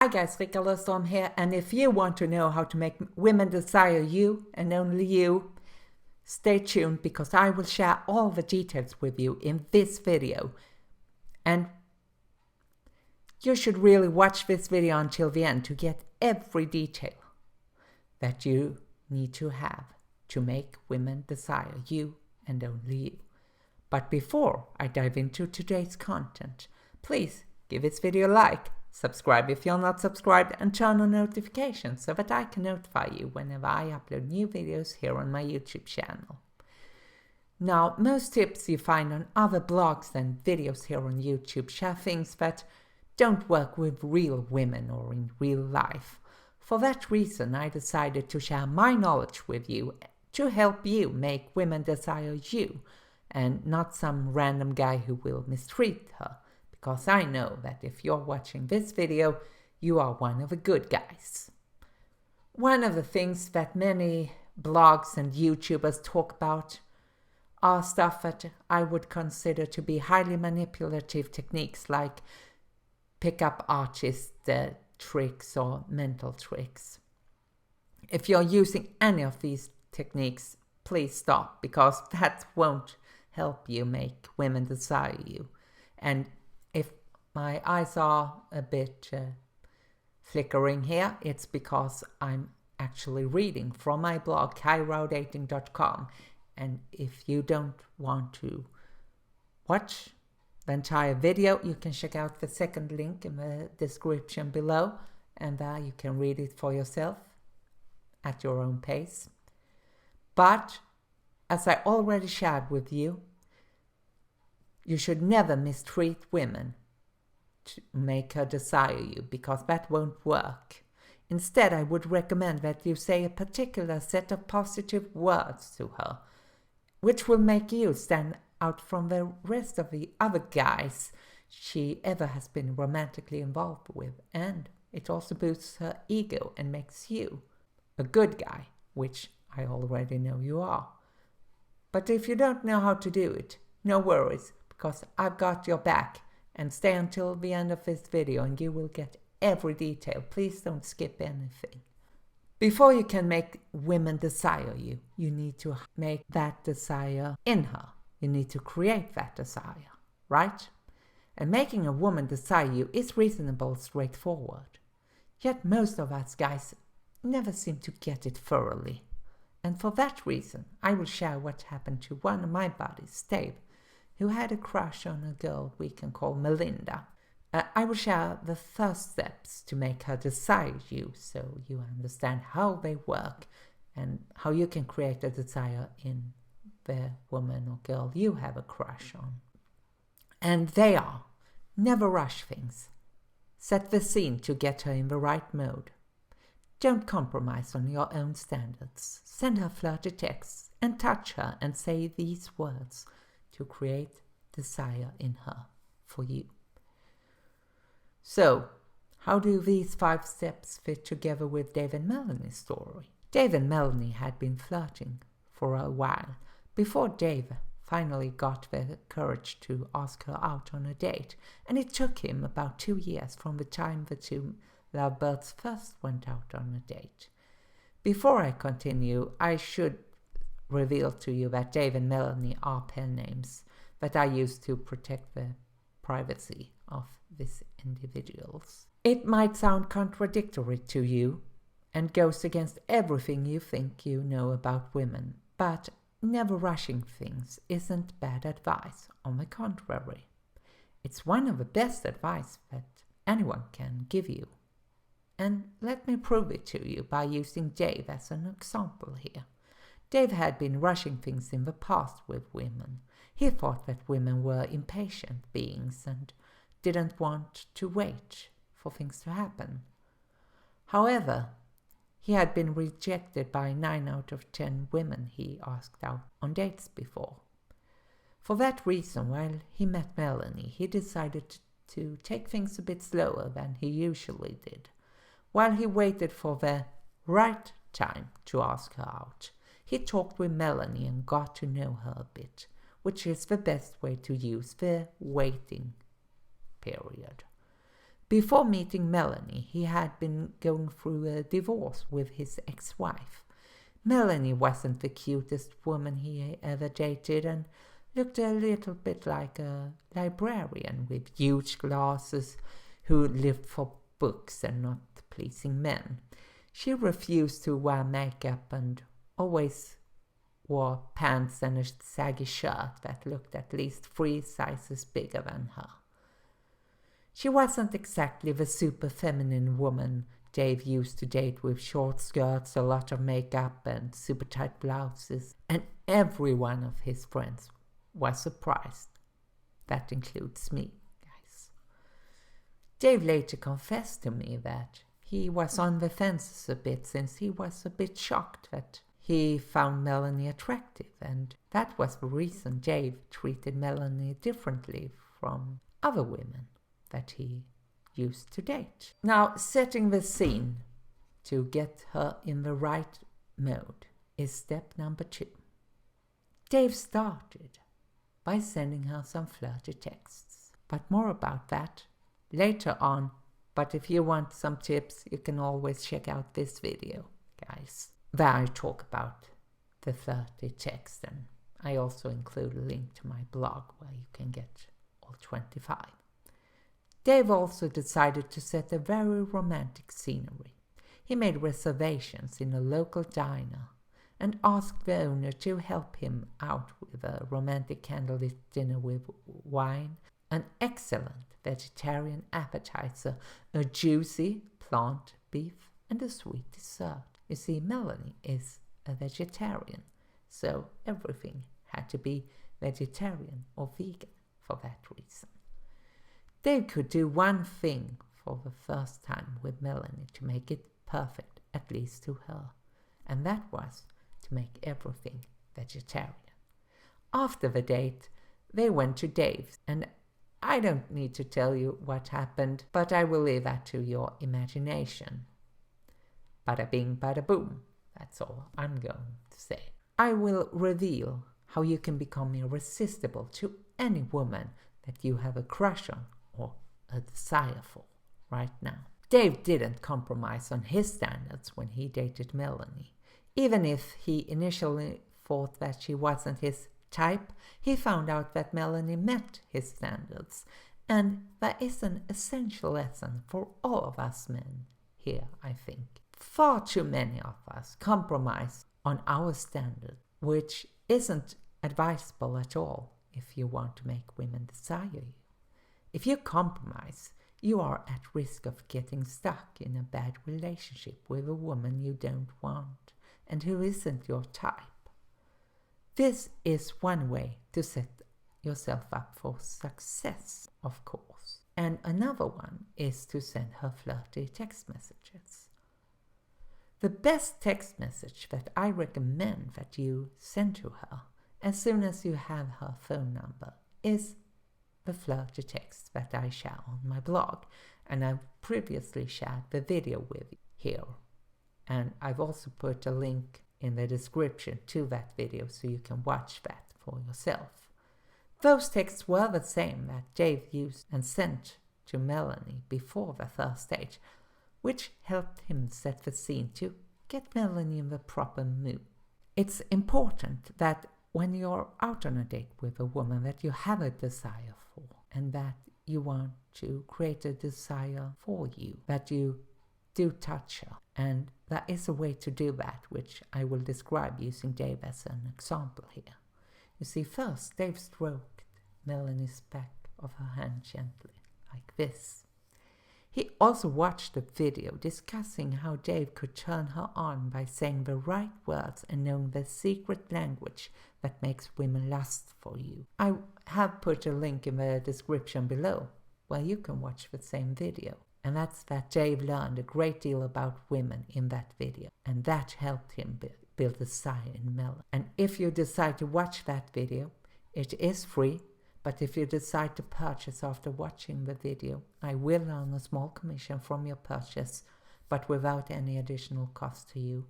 Hi guys, Rika Löfström here, and if you want to know how to make women desire you and only you, stay tuned because I will share all the details with you in this video. And you should really watch this video until the end to get every detail that you need to have to make women desire you and only you. But before I dive into today's content, please give this video a like, subscribe if you're not subscribed, and turn on notifications so that I can notify you whenever I upload new videos here on my YouTube channel. Now, most tips you find on other blogs and videos here on YouTube share things that don't work with real women or in real life. For that reason, I decided to share my knowledge with you to help you make women desire you and not some random guy who will mistreat her. Because I know that if you're watching this video, you are one of the good guys. One of the things that many blogs and YouTubers talk about are stuff that I would consider to be highly manipulative techniques like pick-up artist tricks or mental tricks. If you're using any of these techniques, please stop, because that won't help you make women desire you. And if my eyes are a bit flickering here, it's because I'm actually reading from my blog, highrowdating.com. And if you don't want to watch the entire video, you can check out the second link in the description below, and there you can read it for yourself at your own pace. But as I already shared with you, you should never mistreat women to make her desire you, because that won't work. Instead, I would recommend that you say a particular set of positive words to her, which will make you stand out from the rest of the other guys she ever has been romantically involved with. And it also boosts her ego and makes you a good guy, which I already know you are. But if you don't know how to do it, no worries, because I've got your back, and stay until the end of this video and you will get every detail. Please don't skip anything. Before you can make women desire you, you need to make that desire in her. You need to create that desire, right? And making a woman desire you is reasonable, straightforward. Yet most of us guys never seem to get it thoroughly. And for that reason, I will share what happened to one of my buddies, Dave, who had a crush on a girl we can call Melinda. I will share the first steps to make her desire you, so you understand how they work and how you can create a desire in the woman or girl you have a crush on. And they are: never rush things. Set the scene to get her in the right mode. Don't compromise on your own standards. Send her flirty texts and touch her and say these words to create desire in her for you. So, how do these 5 steps fit together with Dave and Melanie's story? Dave and Melanie had been flirting for a while before Dave finally got the courage to ask her out on a date, and it took him about 2 years from the time the two lovebirds first went out on a date. Before I continue, I should reveal to you that Dave and Melanie are pen names that I use to protect the privacy of these individuals. It might sound contradictory to you and goes against everything you think you know about women, but never rushing things isn't bad advice. On the contrary, it's one of the best advice that anyone can give you. And let me prove it to you by using Dave as an example here. Dave had been rushing things in the past with women. He thought that women were impatient beings and didn't want to wait for things to happen. However, he had been rejected by 9 out of 10 women he asked out on dates before. For that reason, while he met Melanie, he decided to take things a bit slower than he usually did. While he waited for the right time to ask her out, he talked with Melanie and got to know her a bit, which is the best way to use the waiting period. Before meeting Melanie, he had been going through a divorce with his ex-wife. Melanie wasn't the cutest woman he ever dated and looked a little bit like a librarian with huge glasses who lived for books and not pleasing men. She refused to wear makeup and always wore pants and a saggy shirt that looked at least 3 sizes bigger than her. She wasn't exactly the super feminine woman Dave used to date, with short skirts, a lot of makeup and super tight blouses, and every one of his friends was surprised. That includes me, guys. Dave later confessed to me that he was on the fences a bit, since he was a bit shocked that he found Melanie attractive, and that was the reason Dave treated Melanie differently from other women that he used to date. Now, setting the scene to get her in the right mode is step number 2. Dave started by sending her some flirty texts, but more about that later on. But if you want some tips, you can always check out this video, guys, where I talk about the flirty text, and I also include a link to my blog where you can get all 25. Dave also decided to set a very romantic scenery. He made reservations in a local diner and asked the owner to help him out with a romantic candlelit dinner with wine, an excellent vegetarian appetizer, a juicy plant beef, and a sweet dessert. You see, Melanie is a vegetarian, so everything had to be vegetarian or vegan for that reason. Dave could do one thing for the first time with Melanie to make it perfect, at least to her, and that was to make everything vegetarian. After the date, they went to Dave's, and I don't need to tell you what happened, but I will leave that to your imagination. Bada bing, bada boom. That's all I'm going to say. I will reveal how you can become irresistible to any woman that you have a crush on or a desire for right now. Dave didn't compromise on his standards when he dated Melanie. Even if he initially thought that she wasn't his type, he found out that Melanie met his standards, and that is an essential lesson for all of us men here, I think. Far too many of us compromise on our standard, which isn't advisable at all if you want to make women desire you. If you compromise, you are at risk of getting stuck in a bad relationship with a woman you don't want and who isn't your type. This is one way to set yourself up for success, of course. And another one is to send her flirty text messages. The best text message that I recommend that you send to her as soon as you have her phone number is the flirty text that I share on my blog, and I've previously shared the video with you here, and I've also put a link in the description to that video so you can watch that for yourself. Those texts were the same that Dave used and sent to Melanie before the first date, which helped him set the scene to get Melanie in the proper mood. It's important that when you're out on a date with a woman that you have a desire for, and that you want to create a desire for you, that you do touch her. And that is a way to do that, which I will describe using Dave as an example here. You see, first Dave stroked Melanie's back of her hand gently, like this. He also watched a video discussing how Dave could turn her on by saying the right words and knowing the secret language that makes women lust for you. I have put a link in the description below where you can watch the same video. And that's that Dave learned a great deal about women in that video. And that helped him build desire in Melanie. And if you decide to watch that video, it is free. But if you decide to purchase after watching the video, I will earn a small commission from your purchase, but without any additional cost to you.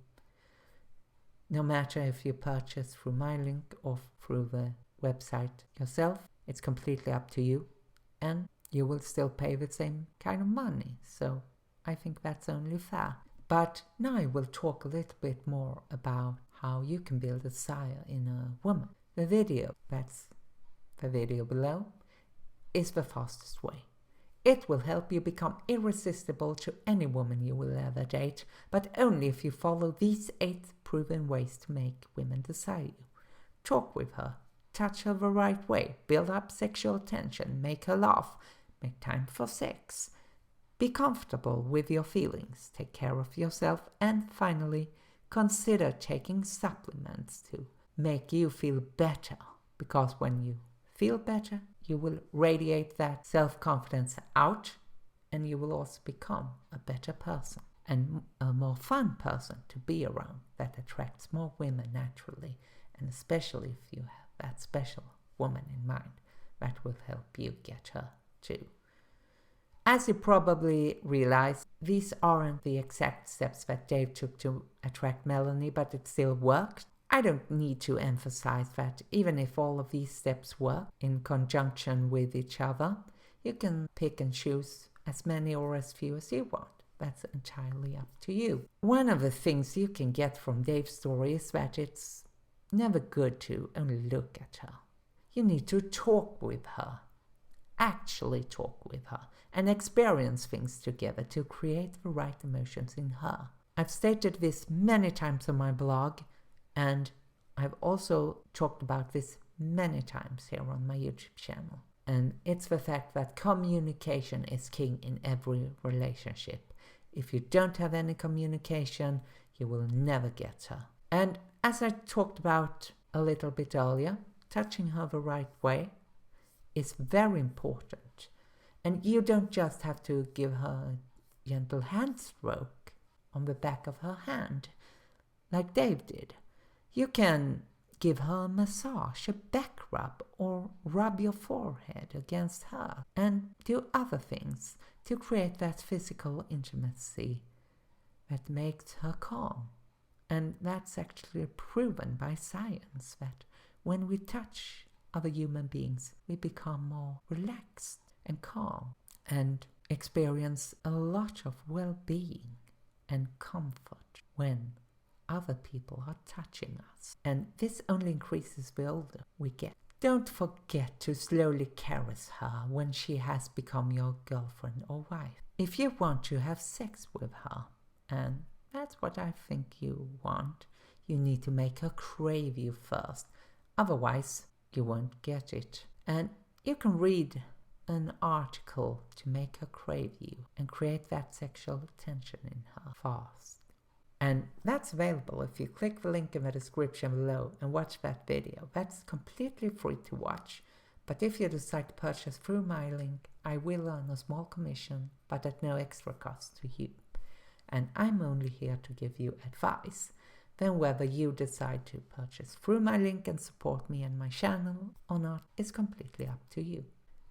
No matter if you purchase through my link or through the website yourself, it's completely up to you. And you will still pay the same kind of money. So I think that's only fair. But now I will talk a little bit more about how you can build desire in a woman. That's the video below, is the fastest way. It will help you become irresistible to any woman you will ever date, but only if you follow these 8 proven ways to make women desire you. Talk with her, touch her the right way, build up sexual tension, make her laugh, make time for sex. Be comfortable with your feelings, take care of yourself, and finally, consider taking supplements to make you feel better. Because when you feel better, you will radiate that self-confidence out, and you will also become a better person and a more fun person to be around that attracts more women naturally, and especially if you have that special woman in mind, that will help you get her too. As you probably realize, these aren't the exact steps that Dave took to attract Melanie, but it still worked. I don't need to emphasize that even if all of these steps work in conjunction with each other, you can pick and choose as many or as few as you want. That's entirely up to you. One of the things you can get from Dave's story is that it's never good to only look at her. You need to talk with her, actually talk with her, and experience things together to create the right emotions in her. I've stated this many times on my blog, and I've also talked about this many times here on my YouTube channel. And it's the fact that communication is king in every relationship. If you don't have any communication, you will never get her. And as I talked about a little bit earlier, touching her the right way is very important. And you don't just have to give her a gentle hand stroke on the back of her hand, like Dave did. You can give her a massage, a back rub, or rub your forehead against her, and do other things to create that physical intimacy that makes her calm. And that's actually proven by science, that when we touch other human beings, we become more relaxed and calm and experience a lot of well-being and comfort when other people are touching us. And this only increases the older we get. Don't forget to slowly caress her when she has become your girlfriend or wife. If you want to have sex with her, and that's what I think you want, you need to make her crave you first. Otherwise, you won't get it. And you can read an article to make her crave you and create that sexual tension in her fast. And that's available if you click the link in the description below and watch that video. That's completely free to watch. But if you decide to purchase through my link, I will earn a small commission, but at no extra cost to you. And I'm only here to give you advice. Then whether you decide to purchase through my link and support me and my channel or not is completely up to you.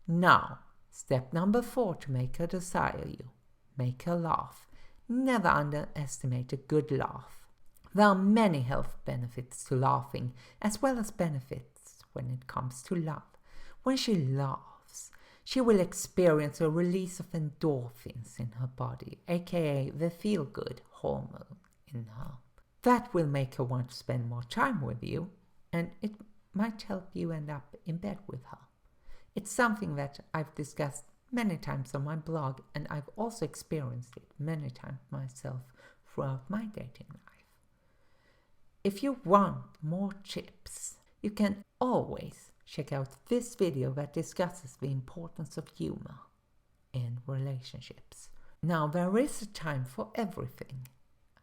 Now, step number 4 to make her desire you. Make her laugh. Never underestimate a good laugh. There are many health benefits to laughing, as well as benefits when it comes to love. When she laughs, she will experience a release of endorphins in her body, aka the feel-good hormone in her. That will make her want to spend more time with you, and it might help you end up in bed with her. It's something that I've discussed many times on my blog, and I've also experienced it many times myself throughout my dating life. If you want more tips, you can always check out this video that discusses the importance of humor in relationships. Now, there is a time for everything.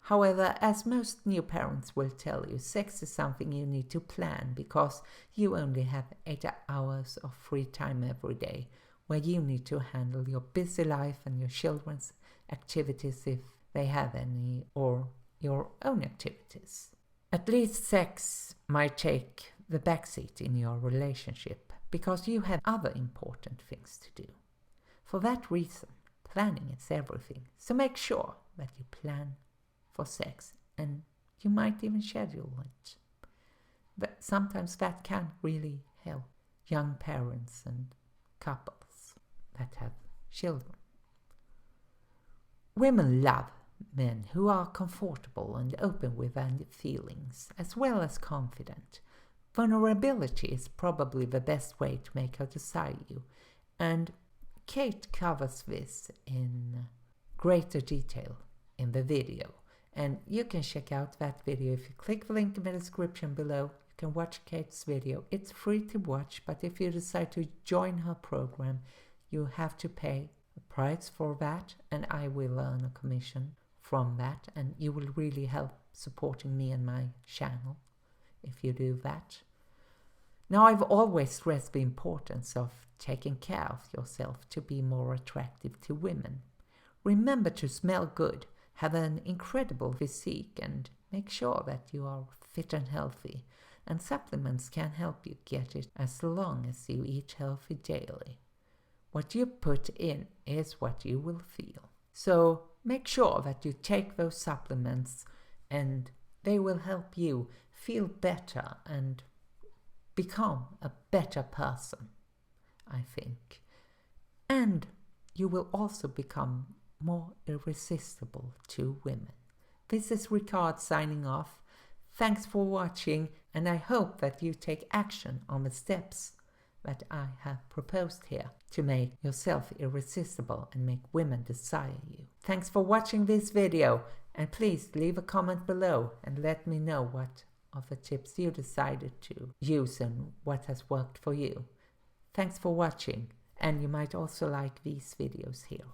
However, as most new parents will tell you, sex is something you need to plan because you only have 8 hours of free time every day, where you need to handle your busy life and your children's activities if they have any, or your own activities. At least sex might take the backseat in your relationship because you have other important things to do. For that reason, planning is everything. So make sure that you plan for sex, and you might even schedule it. But sometimes that can really help young parents and couples. that have children. Women love men who are comfortable and open with their feelings, as well as confident. Vulnerability is probably the best way to make her desire you, and Kate covers this in greater detail in the video. And you can check out that video if you click the link in the description below. You can watch Kate's video. It's free to watch, but if you decide to join her program, you have to pay a price for that, and I will earn a commission from that, and you will really help supporting me and my channel if you do that. Now, I've always stressed the importance of taking care of yourself to be more attractive to women. Remember to smell good, have an incredible physique, and make sure that you are fit and healthy. And supplements can help you get it as long as you eat healthy daily. What you put in is what you will feel. So make sure that you take those supplements, and they will help you feel better and become a better person, I think. And you will also become more irresistible to women. This is Ricard signing off. Thanks for watching, and I hope that you take action on the steps that I have proposed here to make yourself irresistible and make women desire you. Thanks for watching this video, and please leave a comment below and let me know what of the tips you decided to use and what has worked for you. Thanks for watching, and you might also like these videos here.